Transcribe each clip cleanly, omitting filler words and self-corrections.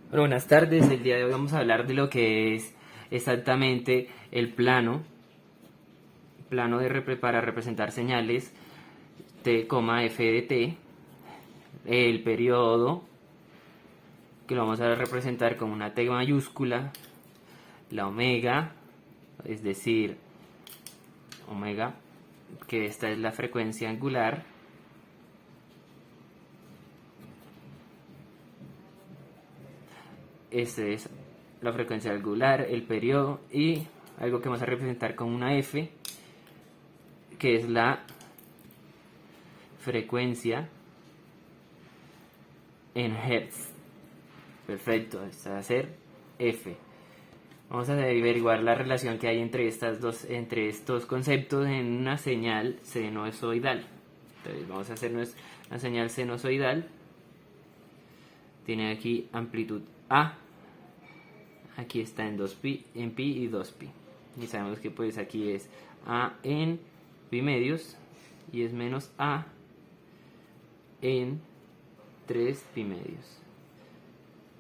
Bueno, buenas tardes. El día de hoy vamos a hablar de lo que es exactamente el plano para representar señales t, f de t, el periodo, que lo vamos a representar con una t mayúscula, la omega, es decir, omega, que esta es la frecuencia angular, esta es la frecuencia angular, el periodo y algo que vamos a representar con una f, que es la frecuencia en hertz. Perfecto, esta va a ser f. Vamos a averiguar la relación que hay entre estos conceptos en una señal sinusoidal. Entonces vamos a hacer una señal sinusoidal. Tiene aquí amplitud A. Aquí está en 2pi, en pi y 2pi. Y sabemos que pues aquí es A en pi medios y es menos A en 3 pi medios.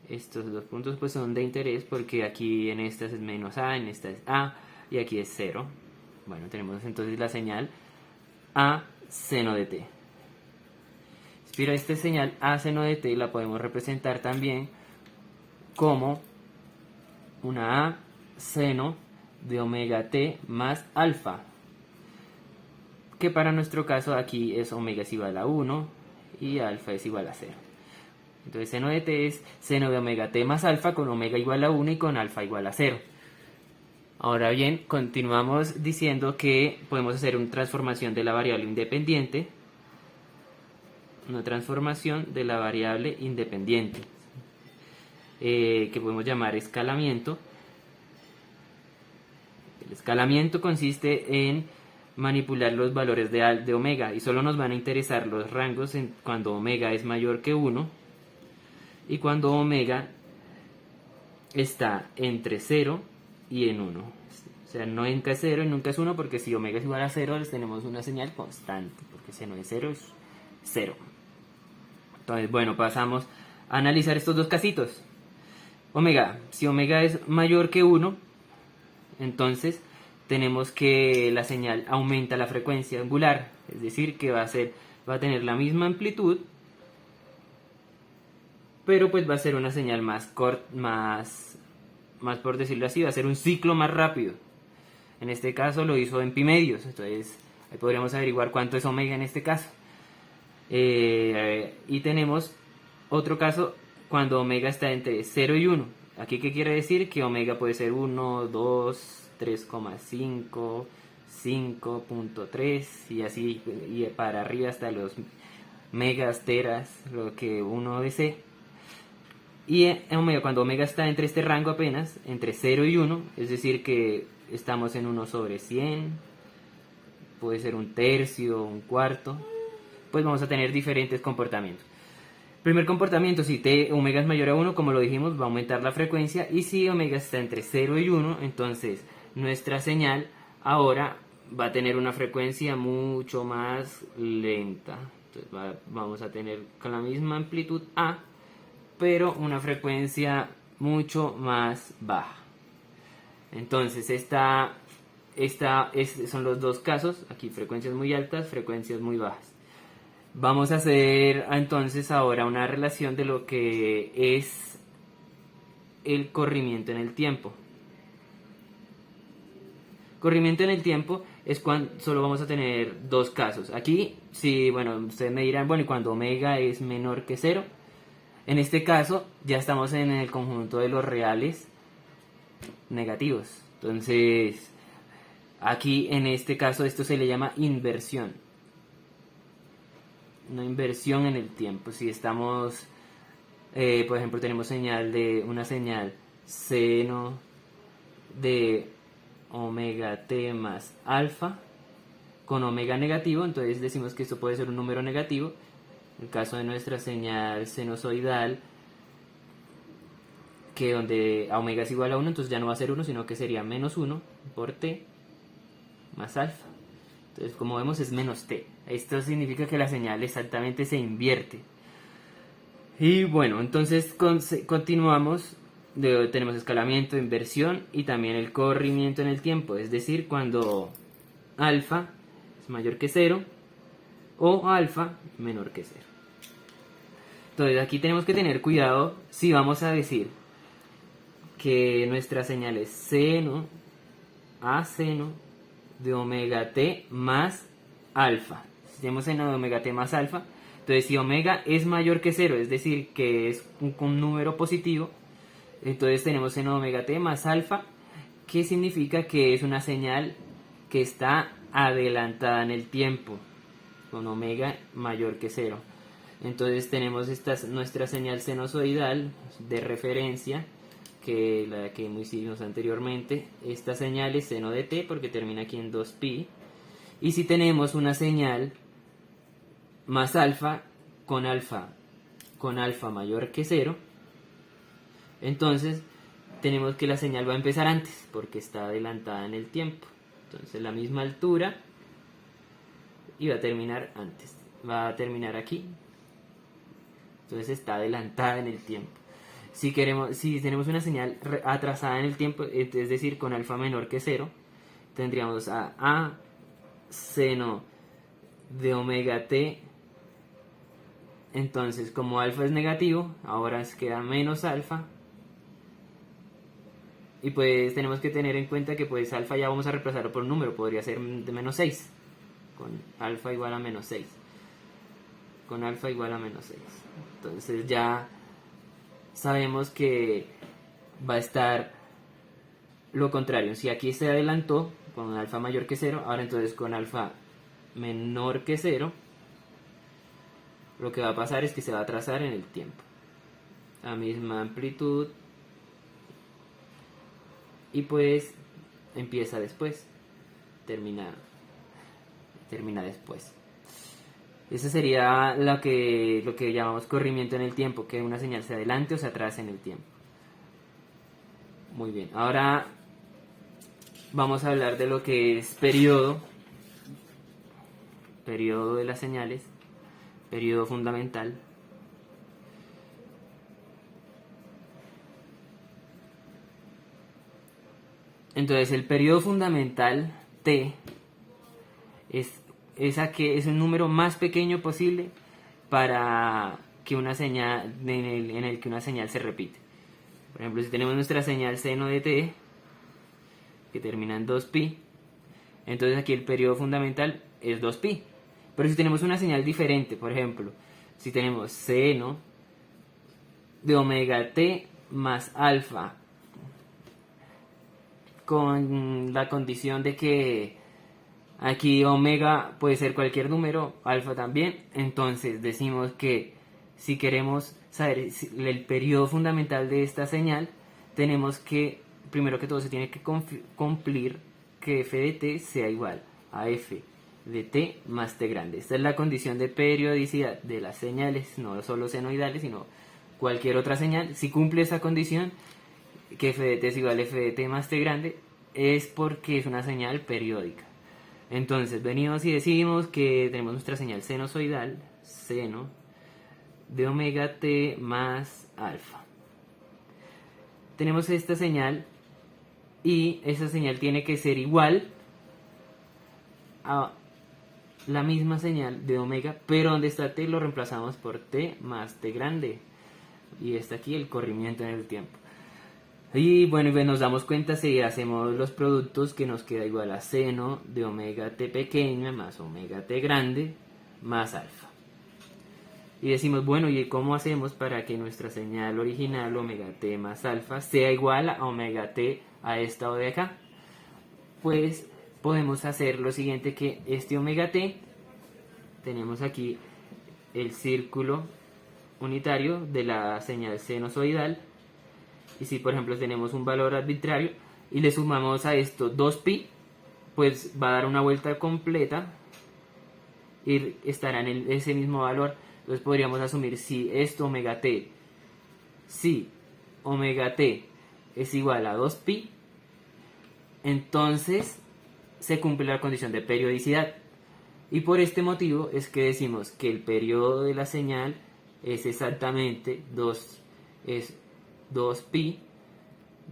Estos dos puntos pues son de interés porque aquí en estas es menos A, en esta es A y aquí es 0. Bueno, tenemos entonces la señal A seno de t. Pero esta señal A seno de t la podemos representar también como una A seno de omega t más alfa, que para nuestro caso aquí es omega es igual a 1 y alfa es igual a 0. Entonces seno de t es seno de omega t más alfa con omega igual a 1 y con alfa igual a 0. Ahora bien, continuamos diciendo que podemos hacer una transformación de la variable independiente. Una transformación de la variable independiente. Que podemos llamar escalamiento. El escalamiento consiste en manipular los valores de omega y solo nos van a interesar los rangos cuando omega es mayor que 1 y cuando omega está entre 0 y en 1. O sea, nunca es 0 y nunca es 1 porque si omega es igual a 0 les tenemos una señal constante, porque si no es 0 es 0. Entonces, bueno, pasamos a analizar estos dos casitos. Omega, si omega es mayor que 1, entonces tenemos que la señal aumenta la frecuencia angular, es decir, que va a tener la misma amplitud, pero pues va a ser una señal más corta, más por decirlo así, va a ser un ciclo más rápido. En este caso lo hizo en pi medios, entonces ahí podríamos averiguar cuánto es omega en este caso. Y tenemos otro caso cuando omega está entre 0 y 1. Aquí, ¿qué quiere decir? Que omega puede ser 1, 2, 3,5, 5.3 y así y para arriba hasta los megas, teras, lo que uno desee. Y omega, cuando omega está entre este rango apenas, entre 0 y 1, es decir que estamos en 1 sobre 100, puede ser un tercio, un cuarto, pues vamos a tener diferentes comportamientos. Primer comportamiento, si omega es mayor a 1, como lo dijimos, va a aumentar la frecuencia, y si omega está entre 0 y 1, entonces nuestra señal ahora va a tener una frecuencia mucho más lenta. Entonces vamos a tener con la misma amplitud A, pero una frecuencia mucho más baja. Entonces son los dos casos, aquí frecuencias muy altas, frecuencias muy bajas. Vamos a hacer entonces ahora una relación de lo que es el corrimiento en el tiempo. Corrimiento en el tiempo es cuando solo vamos a tener dos casos. Aquí, sí, bueno, ustedes me dirán, bueno, y cuando omega es menor que 0. En este caso ya estamos en el conjunto de los reales negativos. Entonces, aquí en este caso esto se le llama inversión. Una inversión en el tiempo. Si estamos, por ejemplo, tenemos una señal seno de omega t más alfa con omega negativo, entonces decimos que esto puede ser un número negativo. En el caso de nuestra señal sinusoidal, que donde a omega es igual a 1, entonces ya no va a ser 1, sino que sería menos 1 por t más alfa. Entonces, como vemos, es menos t. Esto significa que la señal exactamente se invierte. Y bueno, entonces continuamos. Tenemos escalamiento, inversión y también el corrimiento en el tiempo. Es decir, cuando alfa es mayor que 0 o alfa menor que 0. Entonces aquí tenemos que tener cuidado si vamos a decir que nuestra señal es seno a seno de omega t más alfa. Si tenemos seno de omega t más alfa, entonces si omega es mayor que 0, es decir, que es un número positivo, entonces tenemos seno de omega t más alfa, que significa que es una señal que está adelantada en el tiempo, con omega mayor que 0. Entonces tenemos nuestra señal sinusoidal de referencia, que la que hicimos anteriormente. Esta señal es seno de t porque termina aquí en 2pi. Y si tenemos una señal más alfa con alfa mayor que 0, entonces tenemos que la señal va a empezar antes porque está adelantada en el tiempo. Entonces la misma altura y va a terminar antes. Va a terminar aquí. Entonces está adelantada en el tiempo. Si tenemos una señal atrasada en el tiempo, es decir, con alfa menor que 0, tendríamos a seno de omega t. Entonces, como alfa es negativo, ahora queda menos alfa. Y pues tenemos que tener en cuenta que pues alfa ya vamos a reemplazarlo por un número, podría ser de menos 6, con alfa igual a menos 6. Con alfa igual a menos 6. Entonces ya sabemos que va a estar lo contrario. Si aquí se adelantó con alfa mayor que 0, ahora entonces con alfa menor que 0, lo que va a pasar es que se va a atrasar en el tiempo. La misma amplitud. Y pues empieza después, termina después. Eso sería lo que llamamos corrimiento en el tiempo, que una señal se adelante o se atrase en el tiempo. Muy bien, ahora vamos a hablar de lo que es periodo de las señales, periodo fundamental. Entonces el periodo fundamental t es un número más pequeño posible para que una señal en el que una señal se repite. Por ejemplo, si tenemos nuestra señal seno de t que termina en 2pi, entonces aquí el periodo fundamental es 2pi. Pero si tenemos una señal diferente, por ejemplo, si tenemos seno de omega t más alfa, con la condición de que aquí omega puede ser cualquier número, alfa también, entonces decimos que si queremos saber el periodo fundamental de esta señal, tenemos que, primero que todo, se tiene que cumplir que f de t sea igual a f de t más t grande. Esta es la condición de periodicidad de las señales, no solo senoidales, sino cualquier otra señal. Si cumple esa condición, que f de t es igual a f de t más t grande, es porque es una señal periódica. Entonces venimos y decimos que tenemos nuestra señal sinusoidal, seno de omega t más alfa. Tenemos esta señal y esa señal tiene que ser igual a la misma señal de omega, pero donde está t lo reemplazamos por t más t grande. Y está aquí el corrimiento en el tiempo. Y bueno, nos damos cuenta si hacemos los productos que nos queda igual a seno de omega t pequeña más omega t grande más alfa. Y decimos, bueno, ¿y cómo hacemos para que nuestra señal original omega t más alfa sea igual a omega t a esta o de acá? Pues podemos hacer lo siguiente, que este omega t, tenemos aquí el círculo unitario de la señal sinusoidal. Y si por ejemplo tenemos un valor arbitrario y le sumamos a esto 2pi, pues va a dar una vuelta completa y estará en ese mismo valor. Entonces podríamos asumir si omega t es igual a 2pi, entonces se cumple la condición de periodicidad. Y por este motivo es que decimos que el periodo de la señal es exactamente 2pi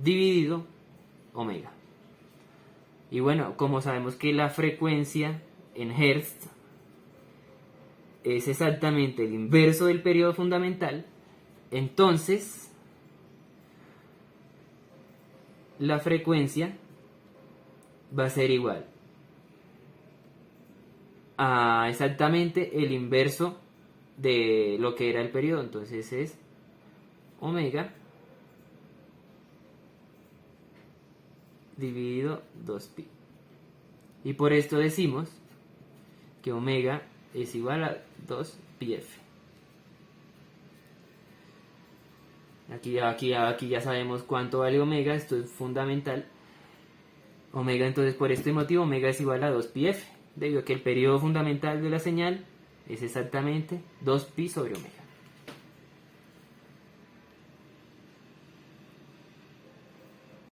dividido omega. Y bueno, como sabemos que la frecuencia en Hertz es exactamente el inverso del periodo fundamental, entonces la frecuencia va a ser igual a exactamente el inverso de lo que era el periodo. Entonces es omega dividido 2pi. Y por esto decimos que omega es igual a 2πf. Aquí ya sabemos cuánto vale omega, esto es fundamental. Omega, entonces por este motivo omega es igual a 2πf, debido a que el periodo fundamental de la señal es exactamente 2pi sobre omega.